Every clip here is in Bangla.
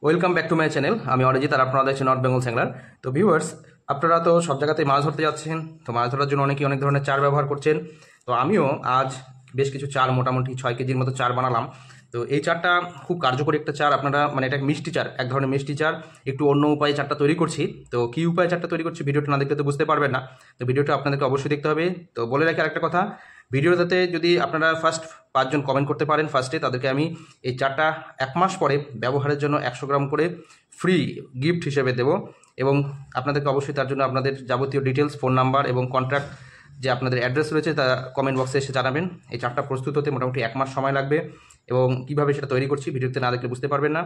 Welcome back to my channel. আমি অরিজিৎ আর আপনারা দেখছেন নর্থ বেঙ্গল স্যাংলার। তো ভিউয়ার্স, আপনারা তো সব জায়গাতেই মাছ ধরতে যাচ্ছেন, তো মাছ ধরার জন্য অনেকেই অনেক ধরনের চার ব্যবহার করছেন। তো আমিও আজ বেশ কিছু চার, মোটামুটি 6 কেজির মতো চার বানালাম। তো এই চারটা খুব কার্যকরী একটা চার। আপনারা এটা মিষ্টি চার, এক ধরনের মিষ্টি চার। একটু অন্য উপায়ে চারটা তৈরি করছি। তো কী উপায়ে চারটা তৈরি করছি ভিডিওটা না দেখলে তো বুঝতে পারবেন না। তো ভিডিওটা আপনাদেরকে অবশ্যই দেখতে হবে। তো বলে রাখি আরেকটা কথা, ভিডিওটাতে যদি আপনারা ফার্স্ট 5 জন কমেন্ট করতে পারেন ফার্স্টে, তাদেরকে আমি এই চারটা 1 মাস পরে ব্যবহারের জন্য 100 গ্রাম করে ফ্রি গিফট হিসেবে দেবো। এবং আপনাদেরকে অবশ্যই তার জন্য আপনাদের যাবতীয় ডিটেলস, ফোন নাম্বার এবং কন্ট্যাক্ট যে আপনাদের অ্যাড্রেস রয়েছে তা কমেন্ট বক্সে এসে জানাবেন। এই চারটা প্রস্তুত হতে মোটামুটি 1 মাস সময় লাগবে এবং কীভাবে সেটা তৈরি করছি ভিডিওতে না দেখলে বুঝতে পারবেন না।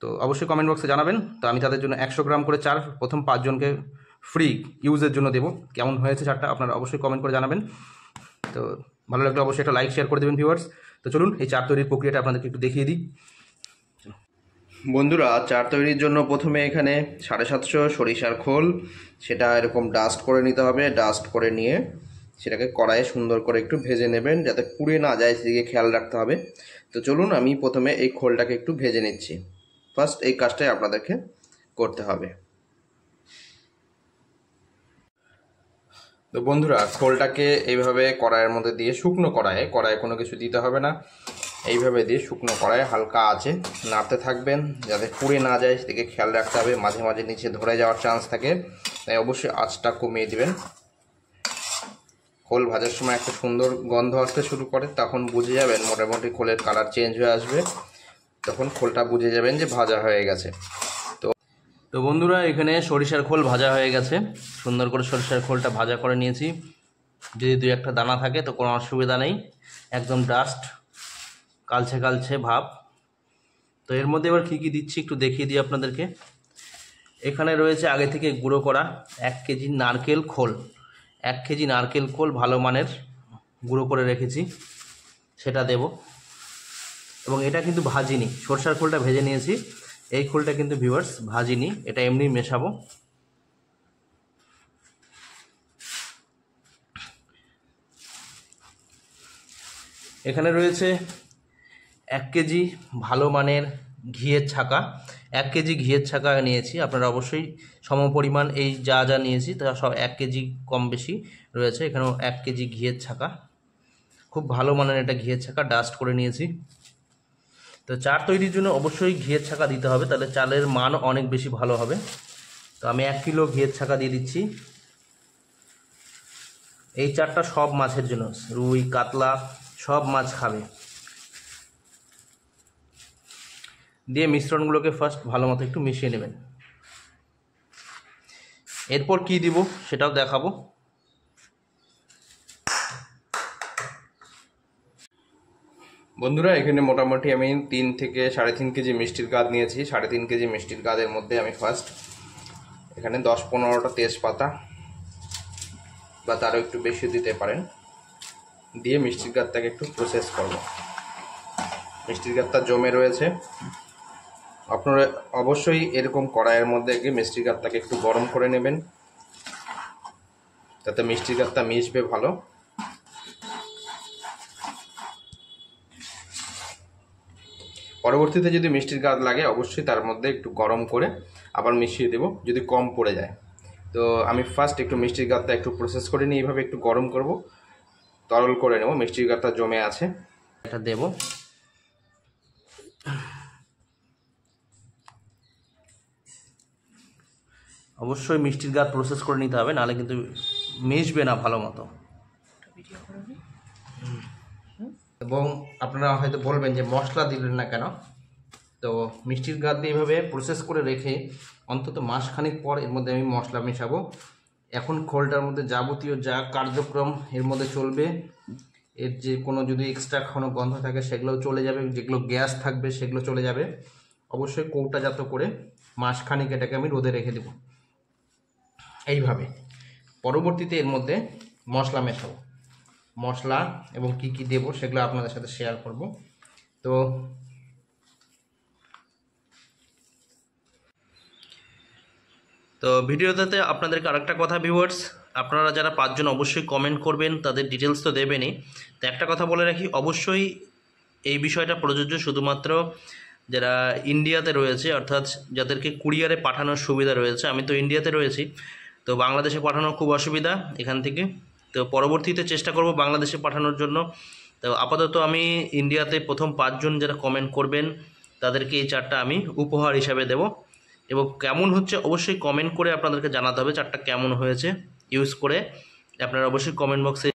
তো অবশ্যই কমেন্ট বক্সে জানাবেন। তো আমি তাদের জন্য 100 গ্রাম করে চার প্রথম 5 জনকে ফ্রি ইউজের জন্য দেবো। কেমন হয়েছে চারটা আপনারা অবশ্যই কমেন্ট করে জানাবেন। তো ভালো লাগলে অবশ্যই একটা লাইক শেয়ার করে দেবেন ভিউয়ার্স। তো চলুন এই চার তৈরির প্রক্রিয়াটা আপনাদেরকে একটু দেখিয়ে দিই। বন্ধুরা, চার তৈরির জন্য প্রথমে এখানে 750 সরিষার খোল, সেটা এরকম ডাস্ট করে নিতে হবে। ডাস্ট করে নিয়ে সেটাকে কড়াইয়ে সুন্দর করে একটু ভেজে নেবেন, যাতে পুড়ে না যায় সেদিকে খেয়াল রাখতে হবে। তো চলুন আমি প্রথমে এই খোলটাকে একটু ভেজে নিচ্ছি। ফার্স্ট এই কাজটাই আপনাদেরকে করতে হবে। তো বন্ধুরা, খোলটাকে এইভাবে কড়াইয়ের মধ্যে দিয়ে, শুকনো কড়াইয়ে কোনো কিছু দিতে হবে না, এইভাবে দিয়ে শুকনো কড়াইয়ে হালকা আঁচে নাড়তে থাকবেন, যাতে পুড়ে না যায় সেদিকে খেয়াল রাখতে হবে। মাঝে মাঝে নিচে ধরে যাওয়ার চান্স থাকে, তাই অবশ্যই আঁচটা কমিয়ে দিবেন। খোল ভাজার সময় একটা সুন্দর গন্ধ আসতে শুরু করে, তখন বুঝে যাবেন মোটামুটি খোলের কালার চেঞ্জ হয়ে আসবে, তখন খোলটা বুঝে যাবেন যে ভাজা হয়ে গেছে। তো বন্ধুরা, এখানে সরিষার খোল ভাজা হয়ে গেছে। সুন্দর করে সরিষার খোলটা ভাজা করে নিয়েছি। যদি 2-1টা দানা থাকে তো কোনো অসুবিধা নেই, একদম ডাস্ট কালচে কালচে ভাব। তো এর মধ্যে এবার কী কী দিচ্ছি একটু দেখিয়ে দিই আপনাদেরকে। এখানে রয়েছে আগে থেকে গুঁড়ো করা 1 কেজি নারকেল খোল। 1 কেজি নারকেল খোল ভালো মানের গুঁড়ো করে রেখেছি, সেটা দেব। এবং এটা কিন্তু ভাজিনি, সরষার খোলটা ভেজে নিয়েছি, এই খোলটা কিন্তু ভিউয়ার্স ভাজিনি, এটা এমনি মেশাবো। এখানে রয়েছে 1 কেজি ভালো মানের ঘিয়ের ছাকা। 1 কেজি ঘিয়ের ছাকা নিয়েছি। আপনারা অবশ্যই সমপরিমাণ এই যা যা নিয়েছি তা সব 1 কেজি কম বেশি রয়েছে। এখানেও 1 কেজি ঘিয়ের ছাকা, খুব ভালো মানের এটা ঘিয়ের ছাকা, ডাস্ট করে নিয়েছি। তো চার তৈরির জন্য অবশ্যই ঘিয়ের ছাকা দিতে হবে, তাহলে চালের মান অনেক বেশি ভালো হবে। তো আমি 1 কিলো ঘিয়ের ছাকা দিয়ে দিচ্ছি। এই চারটা সব মাছের জন্য, রুই কাতলা সব মাছ খাবে। দিয়ে মিশ্রণগুলোকে ফার্স্ট ভালো মতো একটু মিশিয়ে নেবেন। এরপর কি দিব সেটাও দেখাবো। বন্ধুরা, এখানে মোটামুটি আমি 3 থেকে 3.5 কেজি মিষ্টির গাদ নিয়েছি। 3.5 কেজি মিষ্টির গাদের মধ্যে আমি ফার্স্ট এখানে 10-15টা তেজপাতা বা তারও একটু বেশি দিতে পারেন, দিয়ে মিষ্টির গাদটাকে একটু প্রসেস করব। মিষ্টির গাদটা জমে রয়েছে, আপনারা অবশ্যই এরকম কড়াইয়ের মধ্যে গিয়ে মিষ্টির গাদটাকে একটু গরম করে নেবেন, তাতে মিষ্টির গাদটা মিশবে ভালো। পরবর্তীতে যদি মিষ্টির গাদ লাগে অবশ্যই তার মধ্যে একটু গরম করে আবার মিশিয়ে দেব যদি কম পড়ে যায়। তো আমি ফার্স্ট একটু মিষ্টির গাদটা একটু প্রসেস করে নিয়ে এইভাবে একটু গরম করব, তরল করে নেব। মিষ্টির গাদটা জমে আছে, এটা দেব। অবশ্যই মিষ্টির গাদ প্রসেস করে নিতে হবে, নাহলে কিন্তু মিশবে না ভালো মতো। এবং আপনারা হয়তো বলবেন যে মশলা দিলেন না কেন। তো মিষ্টির গাদ দিয়ে এইভাবে প্রসেস করে রেখে অন্তত মাসখানেক পর এর মধ্যে আমি মশলা মেশাবো। এখন খোলটার মধ্যে যাবতীয় যা কার্যক্রম এর মধ্যে চলবে, এর যে কোনো যদি এক্সট্রা কোনো গন্ধ থাকে সেগুলোও চলে যাবে, যেগুলো গ্যাস থাকবে সেগুলো চলে যাবে। অবশ্যই কৌটাজাত করে মাসখানেক এটাকে আমি রোদে রেখে দেব এইভাবে। পরবর্তীতে এর মধ্যে মশলা মেশাবো, মশলা এবং কি কি দেব সেগুলো আপনাদের সাথে শেয়ার করব। তো ভিডিওটাতে আপনাদেরকে আরেকটা কথা ভিউয়ার্স, আপনারা যারা 5 জন অবশ্যই কমেন্ট করবেন, তাদের ডিটেলস তো দেবেনই। তো একটা কথা বলে রাখি, অবশ্যই এই বিষয়টা প্রযোজ্য শুধুমাত্র যারা ইন্ডিয়াতে রয়েছে, অর্থাৎ যাদেরকে কুরিয়ারে পাঠানোর সুবিধা রয়েছে। আমি তো ইন্ডিয়াতে রয়েছি, তো বাংলাদেশে পাঠানোর খুব অসুবিধা এখান থেকে। তো পরবর্তীতে চেষ্টা করব বাংলাদেশে পাঠানোর জন্য। তো আপাতত আমি ইন্ডিয়াতে প্রথম 5 জন যারা কমেন্ট করবেন তাদেরকে এই চারটা আমি উপহার হিসাবে দেব। এবং কেমন হচ্ছে অবশ্যই কমেন্ট করে আপনাদেরকে জানাতে হবে চারটা কেমন হয়েছে ইউজ করে। আপনারা অবশ্যই কমেন্ট বক্সে